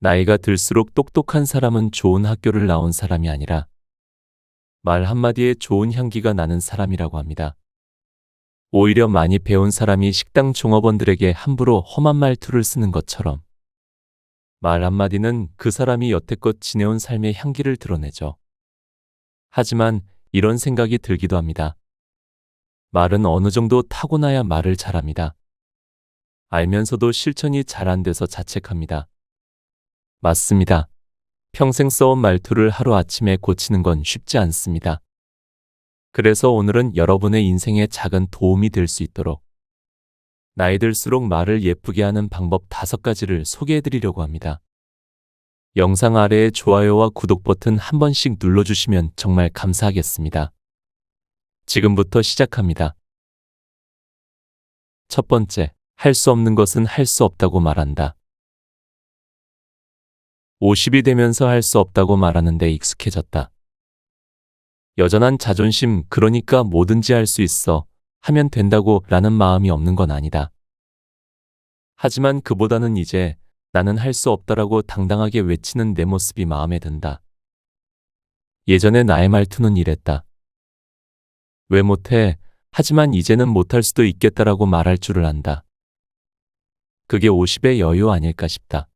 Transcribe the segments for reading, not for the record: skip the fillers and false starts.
나이가 들수록 똑똑한 사람은 좋은 학교를 나온 사람이 아니라 말 한마디에 좋은 향기가 나는 사람이라고 합니다. 오히려 많이 배운 사람이 식당 종업원들에게 함부로 험한 말투를 쓰는 것처럼 말 한마디는 그 사람이 여태껏 지내온 삶의 향기를 드러내죠. 하지만 이런 생각이 들기도 합니다. 말은 어느 정도 타고나야 말을 잘합니다. 알면서도 실천이 잘 안 돼서 자책합니다. 맞습니다. 평생 써온 말투를 하루아침에 고치는 건 쉽지 않습니다. 그래서 오늘은 여러분의 인생에 작은 도움이 될 수 있도록 나이 들수록 말을 예쁘게 하는 방법 5가지를 소개해 드리려고 합니다. 영상 아래에 좋아요와 구독 버튼 한 번씩 눌러주시면 정말 감사하겠습니다. 지금부터 시작합니다. 첫 번째, 할 수 없는 것은 할 수 없다고 말한다. 50이 되면서 할 수 없다고 말하는 데 익숙해졌다. 여전한 자존심, 그러니까 뭐든지 할 수 있어, 하면 된다고 라는 마음이 없는 건 아니다. 하지만 그보다는 이제 나는 할 수 없다라고 당당하게 외치는 내 모습이 마음에 든다. 예전에 나의 말투는 이랬다. 왜 못해? 하지만 이제는 못할 수도 있겠다라고 말할 줄을 안다. 그게 50의 여유 아닐까 싶다.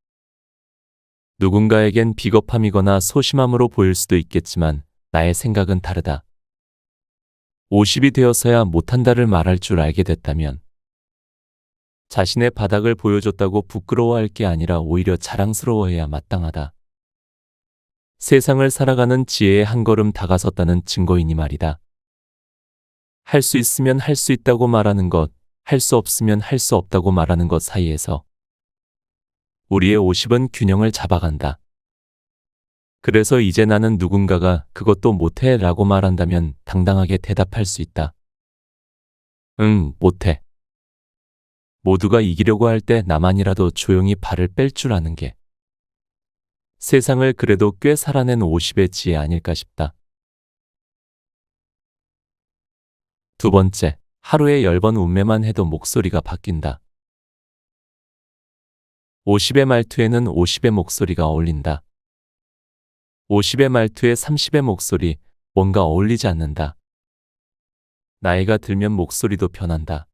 누군가에겐 비겁함이거나 소심함으로 보일 수도 있겠지만 나의 생각은 다르다. 50이 되어서야 못한다를 말할 줄 알게 됐다면 자신의 바닥을 보여줬다고 부끄러워할 게 아니라 오히려 자랑스러워해야 마땅하다. 세상을 살아가는 지혜에 한 걸음 다가섰다는 증거이니 말이다. 할 수 있으면 할 수 있다고 말하는 것, 할 수 없으면 할 수 없다고 말하는 것 사이에서 우리의 50은 균형을 잡아간다. 그래서 이제 나는 누군가가 그것도 못해 라고 말한다면 당당하게 대답할 수 있다. 응, 못해. 모두가 이기려고 할 때 나만이라도 조용히 발을 뺄 줄 아는 게 세상을 그래도 꽤 살아낸 50의 지혜 아닐까 싶다. 두 번째, 하루에 10번 운매만 해도 목소리가 바뀐다. 50의 말투에는 50의 목소리가 어울린다. 50의 말투에 30의 목소리, 뭔가 어울리지 않는다. 나이가 들면 목소리도 변한다.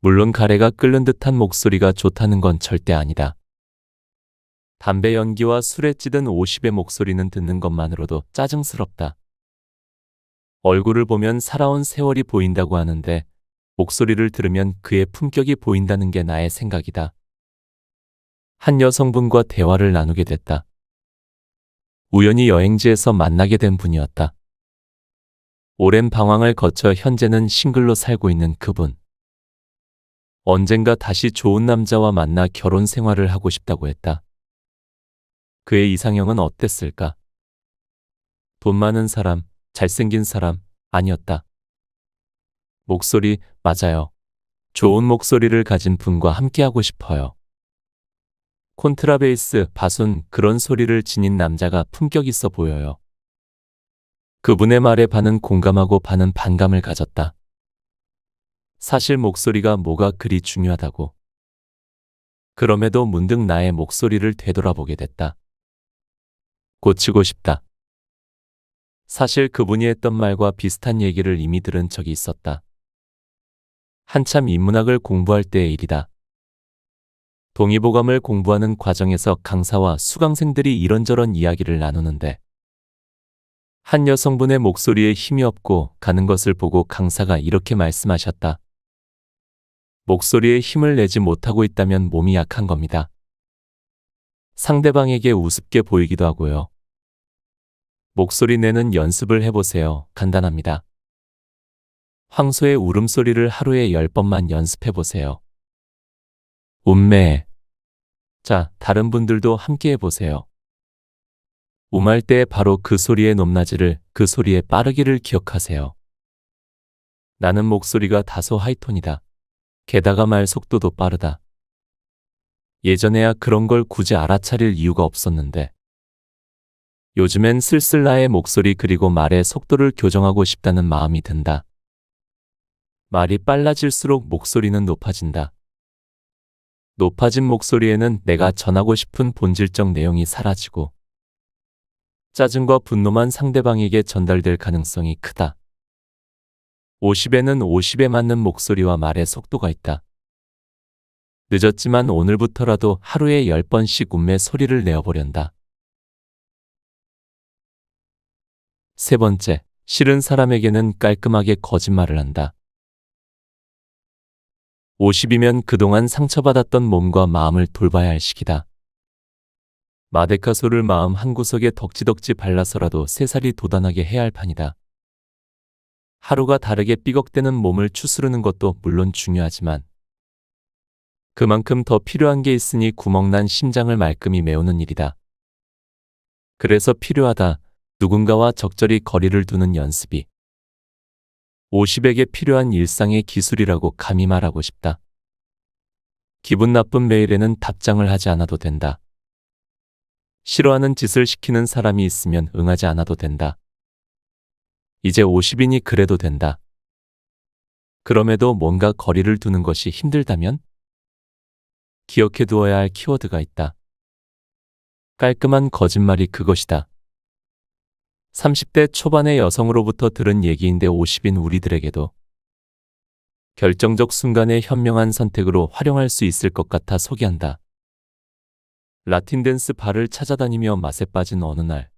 물론 가래가 끓는 듯한 목소리가 좋다는 건 절대 아니다. 담배 연기와 술에 찌든 50의 목소리는 듣는 것만으로도 짜증스럽다. 얼굴을 보면 살아온 세월이 보인다고 하는데 목소리를 들으면 그의 품격이 보인다는 게 나의 생각이다. 한 여성분과 대화를 나누게 됐다. 우연히 여행지에서 만나게 된 분이었다. 오랜 방황을 거쳐 현재는 싱글로 살고 있는 그분. 언젠가 다시 좋은 남자와 만나 결혼 생활을 하고 싶다고 했다. 그의 이상형은 어땠을까? 돈 많은 사람, 잘생긴 사람, 아니었다. 목소리, 맞아요. 좋은 목소리를 가진 분과 함께하고 싶어요. 콘트라베이스, 바순, 그런 소리를 지닌 남자가 품격 있어 보여요. 그분의 말에 반은 공감하고 반은 반감을 가졌다. 사실 목소리가 뭐가 그리 중요하다고. 그럼에도 문득 나의 목소리를 되돌아보게 됐다. 고치고 싶다. 사실 그분이 했던 말과 비슷한 얘기를 이미 들은 적이 있었다. 한참 인문학을 공부할 때의 일이다. 동의보감을 공부하는 과정에서 강사와 수강생들이 이런저런 이야기를 나누는데 한 여성분의 목소리에 힘이 없고 가는 것을 보고 강사가 이렇게 말씀하셨다. 목소리에 힘을 내지 못하고 있다면 몸이 약한 겁니다. 상대방에게 우습게 보이기도 하고요. 목소리 내는 연습을 해보세요. 간단합니다. 황소의 울음소리를 하루에 10번만 연습해보세요. 운매. 자, 다른 분들도 함께 해보세요. 음할 때 바로 그 소리의 높낮이를, 그 소리의 빠르기를 기억하세요. 나는 목소리가 다소 하이톤이다. 게다가 말 속도도 빠르다. 예전에야 그런 걸 굳이 알아차릴 이유가 없었는데 요즘엔 슬슬 나의 목소리 그리고 말의 속도를 교정하고 싶다는 마음이 든다. 말이 빨라질수록 목소리는 높아진다. 높아진 목소리에는 내가 전하고 싶은 본질적 내용이 사라지고 짜증과 분노만 상대방에게 전달될 가능성이 크다. 50에는 50에 맞는 목소리와 말의 속도가 있다. 늦었지만 오늘부터라도 하루에 10번씩 음의 소리를 내어보련다. 세 번째, 싫은 사람에게는 깔끔하게 거짓말을 한다. 50이면 그동안 상처받았던 몸과 마음을 돌봐야 할 시기다. 마데카소를 마음 한구석에 덕지덕지 발라서라도 새살이 돋아나게 해야 할 판이다. 하루가 다르게 삐걱대는 몸을 추스르는 것도 물론 중요하지만 그만큼 더 필요한 게 있으니 구멍난 심장을 말끔히 메우는 일이다. 그래서 필요하다. 누군가와 적절히 거리를 두는 연습이 50에게 필요한 일상의 기술이라고 감히 말하고 싶다. 기분 나쁜 메일에는 답장을 하지 않아도 된다. 싫어하는 짓을 시키는 사람이 있으면 응하지 않아도 된다. 이제 50이니 그래도 된다. 그럼에도 뭔가 거리를 두는 것이 힘들다면 기억해 두어야 할 키워드가 있다. 깔끔한 거짓말이 그것이다. 30대 초반의 여성으로부터 들은 얘기인데 50인 우리들에게도 결정적 순간의 현명한 선택으로 활용할 수 있을 것 같아 소개한다. 라틴 댄스 바를 찾아다니며 맛에 빠진 어느 날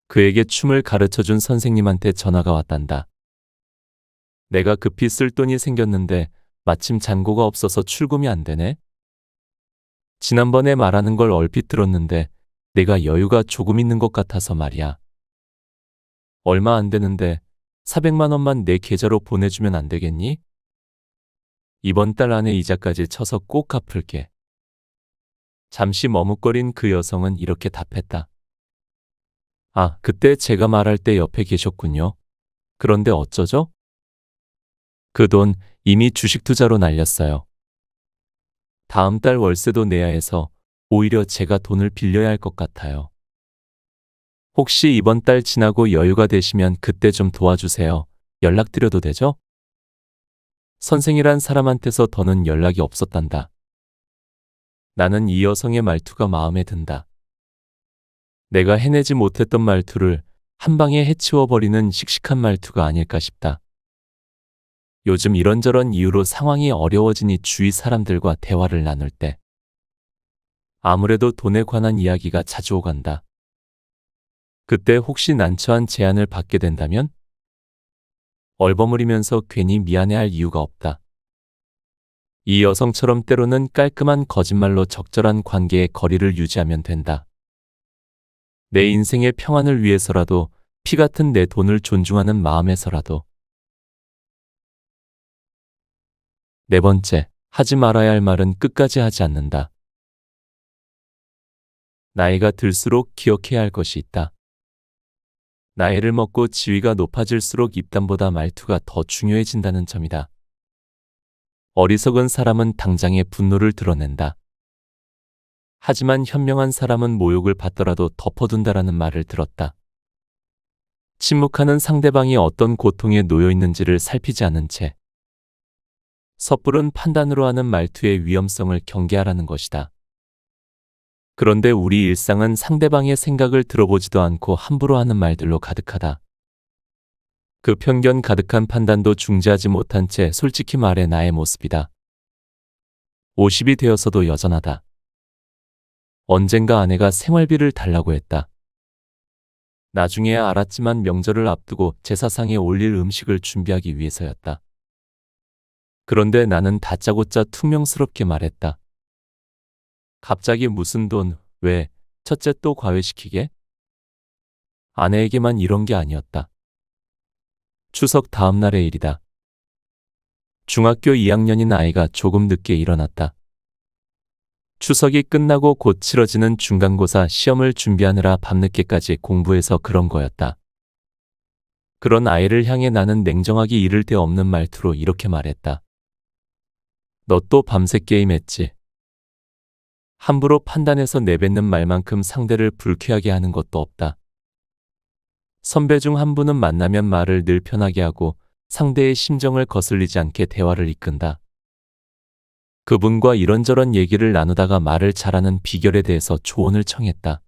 그에게 춤을 가르쳐준 선생님한테 전화가 왔단다. 내가 급히 쓸 돈이 생겼는데 마침 잔고가 없어서 출금이 안 되네. 지난번에 말하는 걸 얼핏 들었는데 내가 여유가 조금 있는 것 같아서 말이야. 얼마 안 되는데 400만 원만 내 계좌로 보내주면 안 되겠니? 이번 달 안에 이자까지 쳐서 꼭 갚을게. 잠시 머뭇거린 그 여성은 이렇게 답했다. 아, 그때 제가 말할 때 옆에 계셨군요. 그런데 어쩌죠? 그 돈 이미 주식 투자로 날렸어요. 다음 달 월세도 내야 해서 오히려 제가 돈을 빌려야 할 것 같아요. 혹시 이번 달 지나고 여유가 되시면 그때 좀 도와주세요. 연락드려도 되죠? 선생이란 사람한테서 더는 연락이 없었단다. 나는 이 여성의 말투가 마음에 든다. 내가 해내지 못했던 말투를 한 방에 해치워버리는 씩씩한 말투가 아닐까 싶다. 요즘 이런저런 이유로 상황이 어려워지니 주위 사람들과 대화를 나눌 때 아무래도 돈에 관한 이야기가 자주 오간다. 그때 혹시 난처한 제안을 받게 된다면 얼버무리면서 괜히 미안해할 이유가 없다. 이 여성처럼 때로는 깔끔한 거짓말로 적절한 관계의 거리를 유지하면 된다. 내 인생의 평안을 위해서라도 피 같은 내 돈을 존중하는 마음에서라도. 네 번째, 하지 말아야 할 말은 끝까지 하지 않는다. 나이가 들수록 기억해야 할 것이 있다. 나이를 먹고 지위가 높아질수록 입담보다 말투가 더 중요해진다는 점이다. 어리석은 사람은 당장의 분노를 드러낸다. 하지만 현명한 사람은 모욕을 받더라도 덮어둔다라는 말을 들었다. 침묵하는 상대방이 어떤 고통에 놓여 있는지를 살피지 않은 채 섣부른 판단으로 하는 말투의 위험성을 경계하라는 것이다. 그런데 우리 일상은 상대방의 생각을 들어보지도 않고 함부로 하는 말들로 가득하다. 그 편견 가득한 판단도 중지하지 못한 채 솔직히 말해 나의 모습이다. 50이 되어서도 여전하다. 언젠가 아내가 생활비를 달라고 했다. 나중에야 알았지만 명절을 앞두고 제사상에 올릴 음식을 준비하기 위해서였다. 그런데 나는 다짜고짜 퉁명스럽게 말했다. 갑자기 무슨 돈, 왜, 첫째 또 과외시키게? 아내에게만 이런 게 아니었다. 추석 다음 날의 일이다. 중학교 2학년인 아이가 조금 늦게 일어났다. 추석이 끝나고 곧 치러지는 중간고사 시험을 준비하느라 밤늦게까지 공부해서 그런 거였다. 그런 아이를 향해 나는 냉정하기 이를 데 없는 말투로 이렇게 말했다. 너 또 밤새 게임했지? 함부로 판단해서 내뱉는 말만큼 상대를 불쾌하게 하는 것도 없다. 선배 중 한 분은 만나면 말을 늘 편하게 하고 상대의 심정을 거슬리지 않게 대화를 이끈다. 그분과 이런저런 얘기를 나누다가 말을 잘하는 비결에 대해서 조언을 청했다.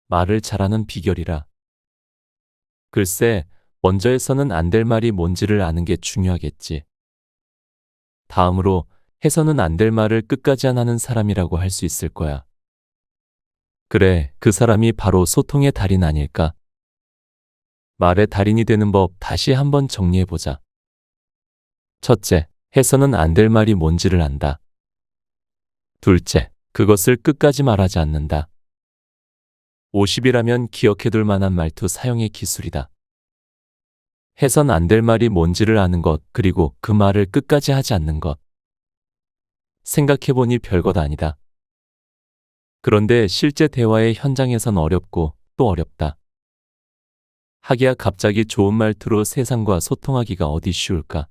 말을 잘하는 비결이라. 글쎄, 먼저 해서는 안 될 말이 뭔지를 아는 게 중요하겠지. 다음으로 해서는 안 될 말을 끝까지 안 하는 사람이라고 할 수 있을 거야. 그래, 그 사람이 바로 소통의 달인 아닐까? 말의 달인이 되는 법 다시 한번 정리해보자. 첫째, 해서는 안 될 말이 뭔지를 안다. 둘째, 그것을 끝까지 말하지 않는다. 50이라면 기억해둘 만한 말투 사용의 기술이다. 해선 안 될 말이 뭔지를 아는 것, 그리고 그 말을 끝까지 하지 않는 것. 생각해보니 별것 아니다. 그런데 실제 대화의 현장에선 어렵고 또 어렵다. 하기야 갑자기 좋은 말투로 세상과 소통하기가 어디 쉬울까?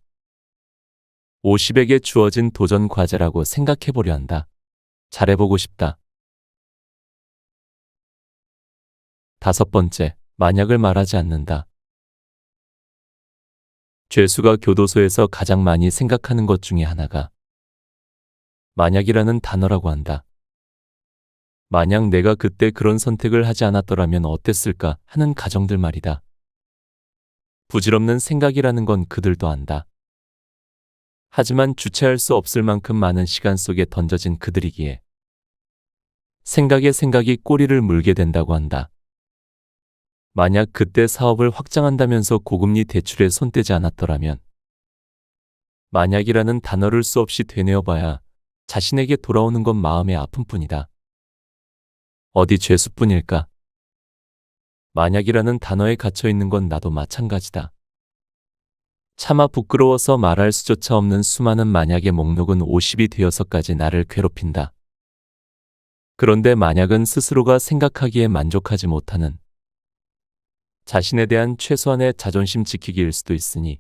50에게 주어진 도전 과제라고 생각해보려 한다. 잘해보고 싶다. 다섯 번째, 만약을 말하지 않는다. 죄수가 교도소에서 가장 많이 생각하는 것 중에 하나가 만약이라는 단어라고 한다. 만약 내가 그때 그런 선택을 하지 않았더라면 어땠을까 하는 가정들 말이다. 부질없는 생각이라는 건 그들도 안다. 하지만 주체할 수 없을 만큼 많은 시간 속에 던져진 그들이기에 생각에 생각이 꼬리를 물게 된다고 한다. 만약 그때 사업을 확장한다면서 고금리 대출에 손대지 않았더라면 만약이라는 단어를 수없이 되뇌어봐야 자신에게 돌아오는 건 마음의 아픔뿐이다. 어디 죄수뿐일까? 만약이라는 단어에 갇혀있는 건 나도 마찬가지다. 차마 부끄러워서 말할 수조차 없는 수많은 만약의 목록은 50이 되어서까지 나를 괴롭힌다. 그런데 만약은 스스로가 생각하기에 만족하지 못하는 자신에 대한 최소한의 자존심 지키기일 수도 있으니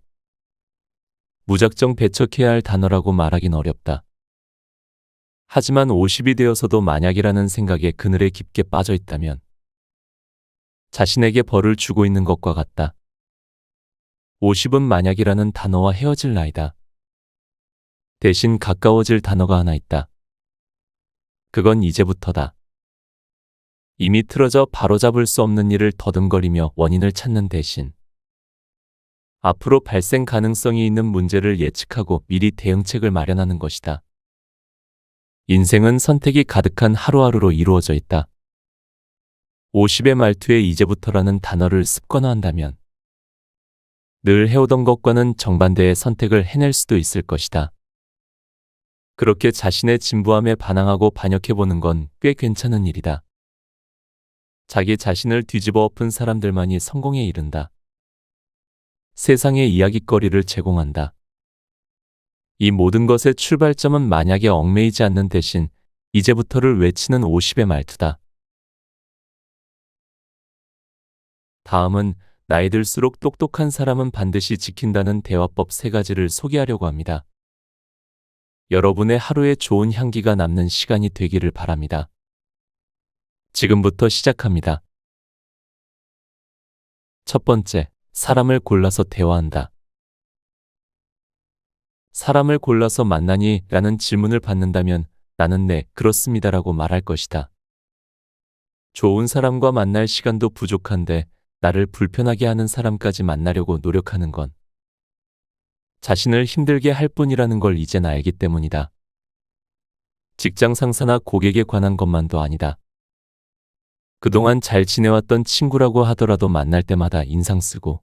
무작정 배척해야 할 단어라고 말하긴 어렵다. 하지만 50이 되어서도 만약이라는 생각에 그늘에 깊게 빠져 있다면 자신에게 벌을 주고 있는 것과 같다. 50은 만약이라는 단어와 헤어질 나이다. 대신 가까워질 단어가 하나 있다. 그건 이제부터다. 이미 틀어져 바로잡을 수 없는 일을 더듬거리며 원인을 찾는 대신 앞으로 발생 가능성이 있는 문제를 예측하고 미리 대응책을 마련하는 것이다. 인생은 선택이 가득한 하루하루로 이루어져 있다. 50의 말투에 이제부터라는 단어를 습관화한다면 늘 해오던 것과는 정반대의 선택을 해낼 수도 있을 것이다. 그렇게 자신의 진부함에 반항하고 반역해보는 건 꽤 괜찮은 일이다. 자기 자신을 뒤집어 엎은 사람들만이 성공에 이른다. 세상에 이야깃거리를 제공한다. 이 모든 것의 출발점은 만약에 얽매이지 않는 대신 이제부터를 외치는 50의 말투다. 다음은 나이 들수록 똑똑한 사람은 반드시 지킨다는 대화법 3가지를 소개하려고 합니다. 여러분의 하루에 좋은 향기가 남는 시간이 되기를 바랍니다. 지금부터 시작합니다. 첫 번째, 사람을 골라서 대화한다. 사람을 골라서 만나니? 라는 질문을 받는다면 나는 네, 그렇습니다라고 말할 것이다. 좋은 사람과 만날 시간도 부족한데 나를 불편하게 하는 사람까지 만나려고 노력하는 건 자신을 힘들게 할 뿐이라는 걸 이젠 알기 때문이다. 직장 상사나 고객에 관한 것만도 아니다. 그동안 잘 지내왔던 친구라고 하더라도 만날 때마다 인상 쓰고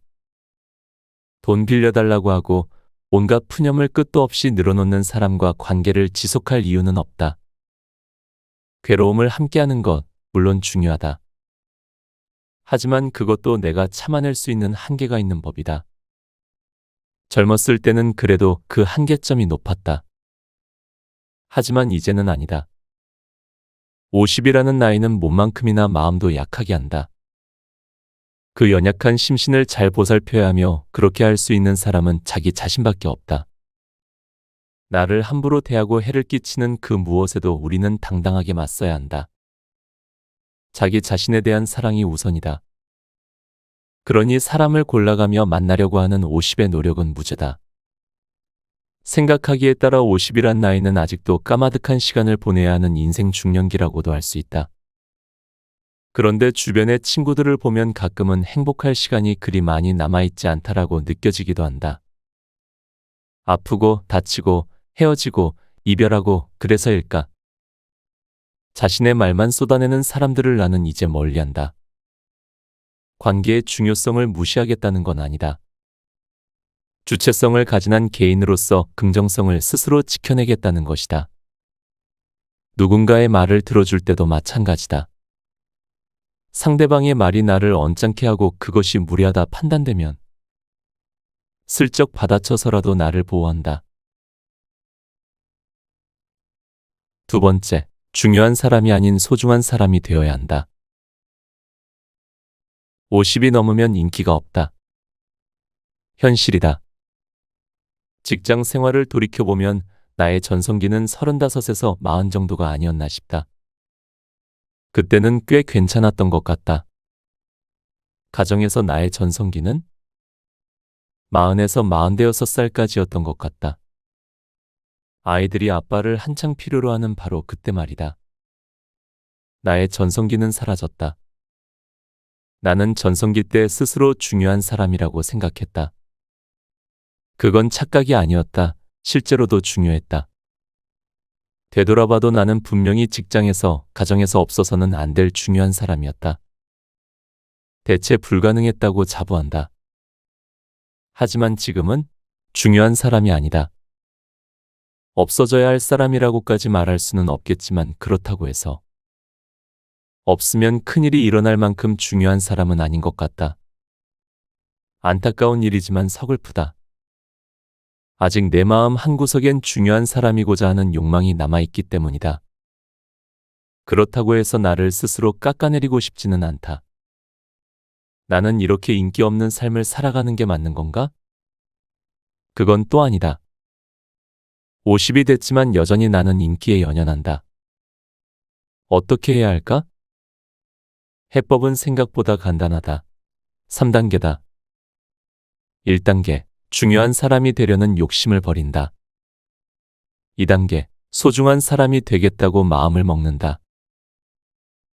돈 빌려달라고 하고 온갖 푸념을 끝도 없이 늘어놓는 사람과 관계를 지속할 이유는 없다. 괴로움을 함께하는 것, 물론 중요하다. 하지만 그것도 내가 참아낼 수 있는 한계가 있는 법이다. 젊었을 때는 그래도 그 한계점이 높았다. 하지만 이제는 아니다. 50이라는 나이는 몸만큼이나 마음도 약하게 한다. 그 연약한 심신을 잘 보살펴야 하며 그렇게 할 수 있는 사람은 자기 자신밖에 없다. 나를 함부로 대하고 해를 끼치는 그 무엇에도 우리는 당당하게 맞서야 한다. 자기 자신에 대한 사랑이 우선이다. 그러니 사람을 골라가며 만나려고 하는 50의 노력은 무죄다. 생각하기에 따라 50이란 나이는 아직도 까마득한 시간을 보내야 하는 인생 중년기라고도 할 수 있다. 그런데 주변의 친구들을 보면 가끔은 행복할 시간이 그리 많이 남아있지 않다라고 느껴지기도 한다. 아프고 다치고 헤어지고 이별하고 그래서일까? 자신의 말만 쏟아내는 사람들을 나는 이제 멀리한다. 관계의 중요성을 무시하겠다는 건 아니다. 주체성을 가진 한 개인으로서 긍정성을 스스로 지켜내겠다는 것이다. 누군가의 말을 들어줄 때도 마찬가지다. 상대방의 말이 나를 언짢게 하고 그것이 무례하다 판단되면 슬쩍 받아쳐서라도 나를 보호한다. 두 번째, 중요한 사람이 아닌 소중한 사람이 되어야 한다. 50이 넘으면 인기가 없다. 현실이다. 직장 생활을 돌이켜보면 나의 전성기는 35에서 40 정도가 아니었나 싶다. 그때는 꽤 괜찮았던 것 같다. 가정에서 나의 전성기는 40에서 46살까지였던 것 같다. 아이들이 아빠를 한창 필요로 하는 바로 그때 말이다. 나의 전성기는 사라졌다. 나는 전성기 때 스스로 중요한 사람이라고 생각했다. 그건 착각이 아니었다. 실제로도 중요했다. 되돌아봐도 나는 분명히 직장에서, 가정에서 없어서는 안 될 중요한 사람이었다. 대체 불가능했다고 자부한다. 하지만 지금은 중요한 사람이 아니다. 없어져야 할 사람이라고까지 말할 수는 없겠지만 그렇다고 해서 없으면 큰일이 일어날 만큼 중요한 사람은 아닌 것 같다. 안타까운 일이지만 서글프다. 아직 내 마음 한구석엔 중요한 사람이고자 하는 욕망이 남아있기 때문이다. 그렇다고 해서 나를 스스로 깎아내리고 싶지는 않다. 나는 이렇게 인기 없는 삶을 살아가는 게 맞는 건가? 그건 또 아니다. 50이 됐지만 여전히 나는 인기에 연연한다. 어떻게 해야 할까? 해법은 생각보다 간단하다. 3단계다. 1단계. 중요한 사람이 되려는 욕심을 버린다. 2단계. 소중한 사람이 되겠다고 마음을 먹는다.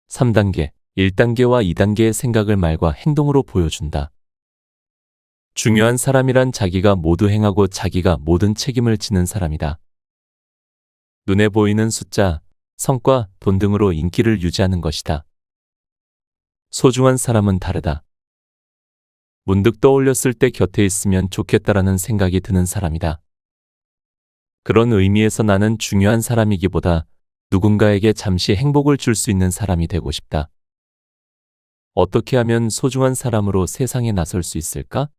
3단계. 1단계와 2단계의 생각을 말과 행동으로 보여준다. 중요한 사람이란 자기가 모두 행하고 자기가 모든 책임을 지는 사람이다. 눈에 보이는 숫자, 성과, 돈 등으로 인기를 유지하는 것이다. 소중한 사람은 다르다. 문득 떠올렸을 때 곁에 있으면 좋겠다라는 생각이 드는 사람이다. 그런 의미에서 나는 중요한 사람이기보다 누군가에게 잠시 행복을 줄 수 있는 사람이 되고 싶다. 어떻게 하면 소중한 사람으로 세상에 나설 수 있을까?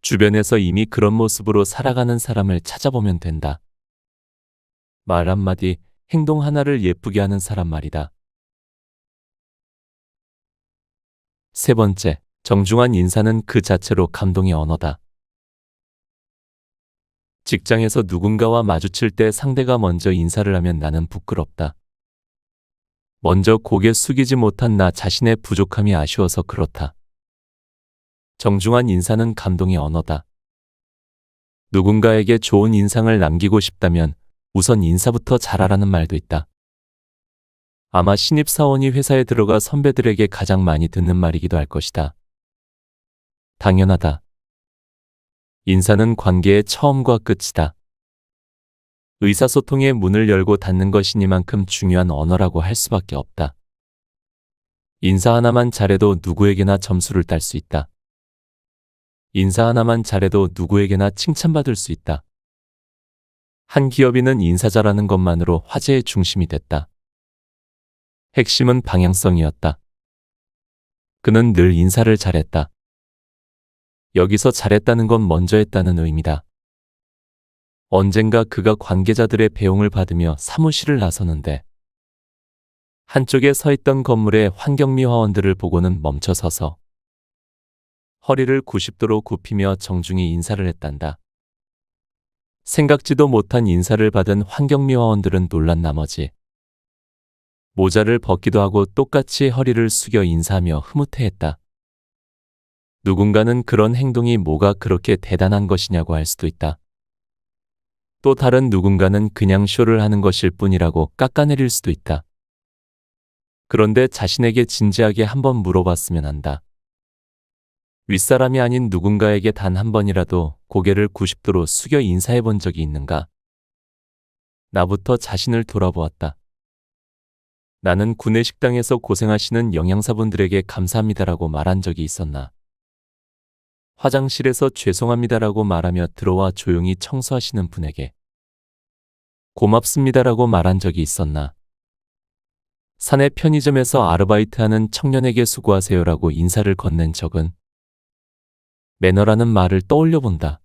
주변에서 이미 그런 모습으로 살아가는 사람을 찾아보면 된다. 말 한마디, 행동 하나를 예쁘게 하는 사람 말이다. 세 번째, 정중한 인사는 그 자체로 감동의 언어다. 직장에서 누군가와 마주칠 때 상대가 먼저 인사를 하면 나는 부끄럽다. 먼저 고개 숙이지 못한 나 자신의 부족함이 아쉬워서 그렇다. 정중한 인사는 감동의 언어다. 누군가에게 좋은 인상을 남기고 싶다면 우선 인사부터 잘하라는 말도 있다. 아마 신입사원이 회사에 들어가 선배들에게 가장 많이 듣는 말이기도 할 것이다. 당연하다. 인사는 관계의 처음과 끝이다. 의사소통의 문을 열고 닫는 것이니만큼 중요한 언어라고 할 수밖에 없다. 인사 하나만 잘해도 누구에게나 점수를 딸 수 있다. 인사 하나만 잘해도 누구에게나 칭찬받을 수 있다. 한 기업인은 인사 잘하는 것만으로 화제의 중심이 됐다. 핵심은 방향성이었다. 그는 늘 인사를 잘했다. 여기서 잘했다는 건 먼저 했다는 의미다. 언젠가 그가 관계자들의 배웅을 받으며 사무실을 나서는데 한쪽에 서 있던 건물의 환경미 화원들을 보고는 멈춰서서 허리를 90도로 굽히며 정중히 인사를 했단다. 생각지도 못한 인사를 받은 환경미 화원들은 놀란 나머지 모자를 벗기도 하고 똑같이 허리를 숙여 인사하며 흐뭇해했다. 누군가는 그런 행동이 뭐가 그렇게 대단한 것이냐고 할 수도 있다. 또 다른 누군가는 그냥 쇼를 하는 것일 뿐이라고 깎아내릴 수도 있다. 그런데 자신에게 진지하게 한번 물어봤으면 한다. 윗사람이 아닌 누군가에게 단 한 번이라도 고개를 90도로 숙여 인사해 본 적이 있는가? 나부터 자신을 돌아보았다. 나는 구내식당에서 고생하시는 영양사분들에게 감사합니다라고 말한 적이 있었나? 화장실에서 죄송합니다라고 말하며 들어와 조용히 청소하시는 분에게 고맙습니다라고 말한 적이 있었나? 사내 편의점에서 아르바이트하는 청년에게 수고하세요라고 인사를 건넨 적은? 매너라는 말을 떠올려 본다.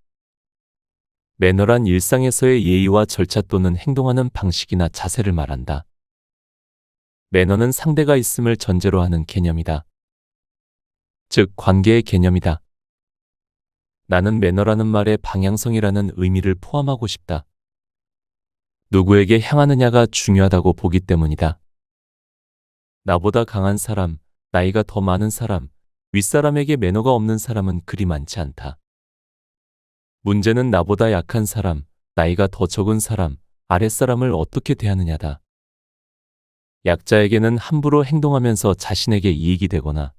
매너란 일상에서의 예의와 절차 또는 행동하는 방식이나 자세를 말한다. 매너는 상대가 있음을 전제로 하는 개념이다. 즉, 관계의 개념이다. 나는 매너라는 말에 방향성이라는 의미를 포함하고 싶다. 누구에게 향하느냐가 중요하다고 보기 때문이다. 나보다 강한 사람, 나이가 더 많은 사람, 윗사람에게 매너가 없는 사람은 그리 많지 않다. 문제는 나보다 약한 사람, 나이가 더 적은 사람, 아랫사람을 어떻게 대하느냐다. 약자에게는 함부로 행동하면서 자신에게 이익이 되거나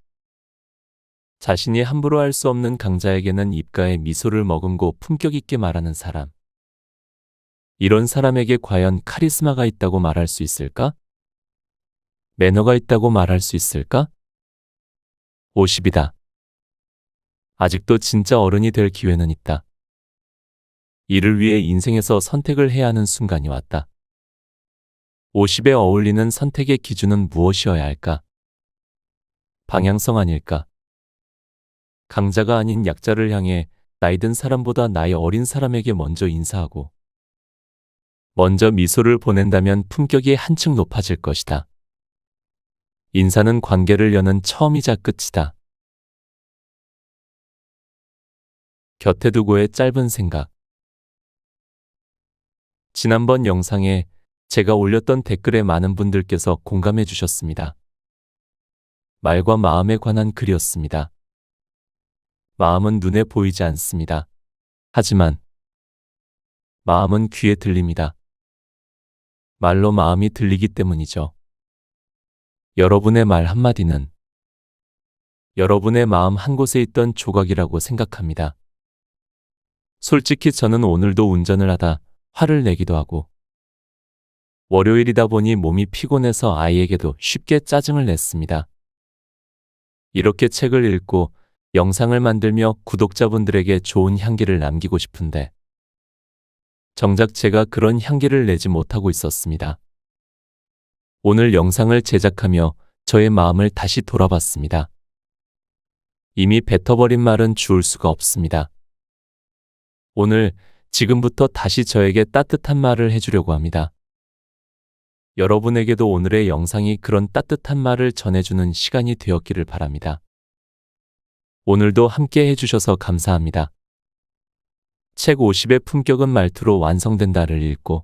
자신이 함부로 할 수 없는 강자에게는 입가에 미소를 머금고 품격 있게 말하는 사람. 이런 사람에게 과연 카리스마가 있다고 말할 수 있을까? 매너가 있다고 말할 수 있을까? 50이다. 아직도 진짜 어른이 될 기회는 있다. 이를 위해 인생에서 선택을 해야 하는 순간이 왔다. 50에 어울리는 선택의 기준은 무엇이어야 할까? 방향성 아닐까? 강자가 아닌 약자를 향해 나이든 사람보다 나이 어린 사람에게 먼저 인사하고 먼저 미소를 보낸다면 품격이 한층 높아질 것이다. 인사는 관계를 여는 처음이자 끝이다. 곁에 두고의 짧은 생각. 지난번 영상에 제가 올렸던 댓글에 많은 분들께서 공감해 주셨습니다. 말과 마음에 관한 글이었습니다. 마음은 눈에 보이지 않습니다. 하지만 마음은 귀에 들립니다. 말로 마음이 들리기 때문이죠. 여러분의 말 한마디는 여러분의 마음 한 곳에 있던 조각이라고 생각합니다. 솔직히 저는 오늘도 운전을 하다 화를 내기도 하고 월요일이다 보니 몸이 피곤해서 아이에게도 쉽게 짜증을 냈습니다. 이렇게 책을 읽고 영상을 만들며 구독자분들에게 좋은 향기를 남기고 싶은데 정작 제가 그런 향기를 내지 못하고 있었습니다. 오늘 영상을 제작하며 저의 마음을 다시 돌아봤습니다. 이미 뱉어버린 말은 주울 수가 없습니다. 오늘 지금부터 다시 저에게 따뜻한 말을 해주려고 합니다. 여러분에게도 오늘의 영상이 그런 따뜻한 말을 전해주는 시간이 되었기를 바랍니다. 오늘도 함께 해주셔서 감사합니다. 책 50의 품격은 말투로 완성된다를 읽고